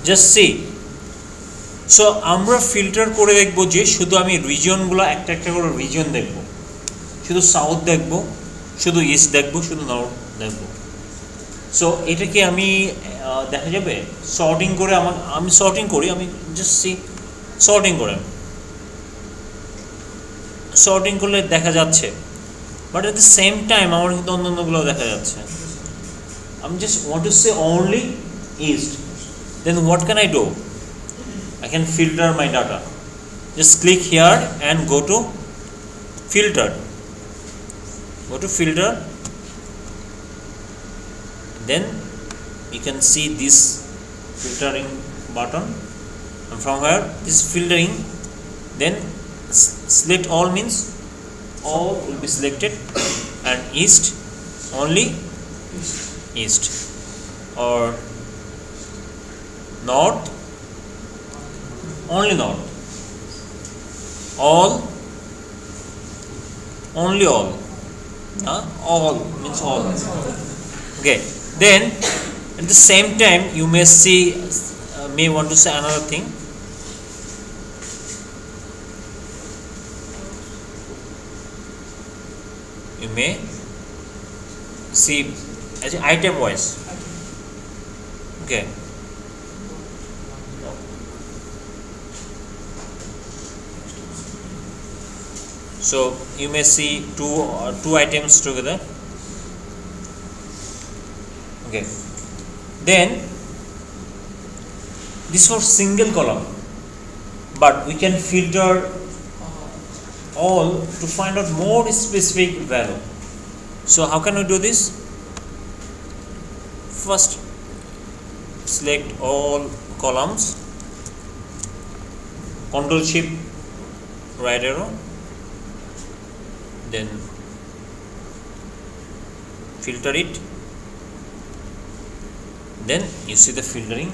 Just see. So আমরা filter করে দেখবো যে শুধু আমি রিজিয়নগুলো একটা একটা করে রিজিয়ন দেখব, শুধু সাউথ দেখব, শুধু ইস্ট দেখব, শুধু নর্থ দেখব। সো এটাকে আমি দেখা যাবে সর্টিং করে, আমি সর্টিং করি, আমি জাস্ট সি সর্টিং করে, সর্টিং করলে দেখা যাচ্ছে, but at the same time আমার কিন্তু অন্যান্যগুলো দেখা যাচ্ছে। আমি just want to say only east, then what can I do? I can filter my data. Just click here and go to filter. Go to filter. Then you can see this filtering button. And from here, this filtering. Then select all means all will be selected, and east only east, or north only north, all only all, all means all. Okay, then at the same time you may see may want to say another thing. You may see as item wise. Okay, so you may see two items together. Okay, then this was single column, but we can filter all to find out more specific value. So how can we do this? First, select all columns, Ctrl Shift right arrow, then filter it, then you see the filtering.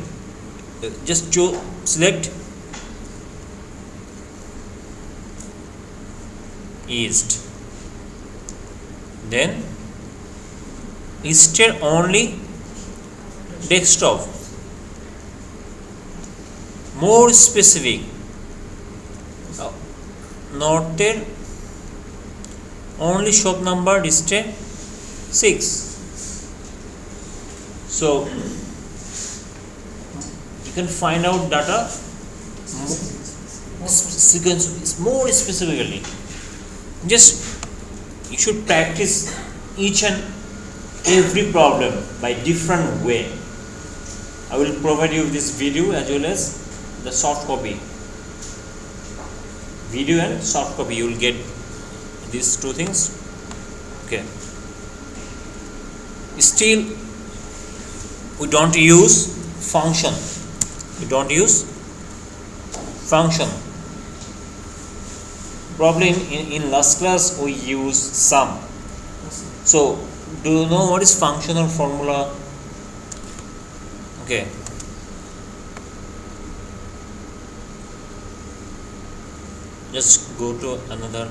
Just select east, then east only desktop, more specific, north only shop number display 6. So you can find out data sequence more specifically. Just you should practice each and every problem by different way. I will provide you this video as well as the soft copy. Video and soft copy, you will get these two things. Okay, still we don't use function, probably in last class we use sum. So do you know what is functional formula? Okay, just go to another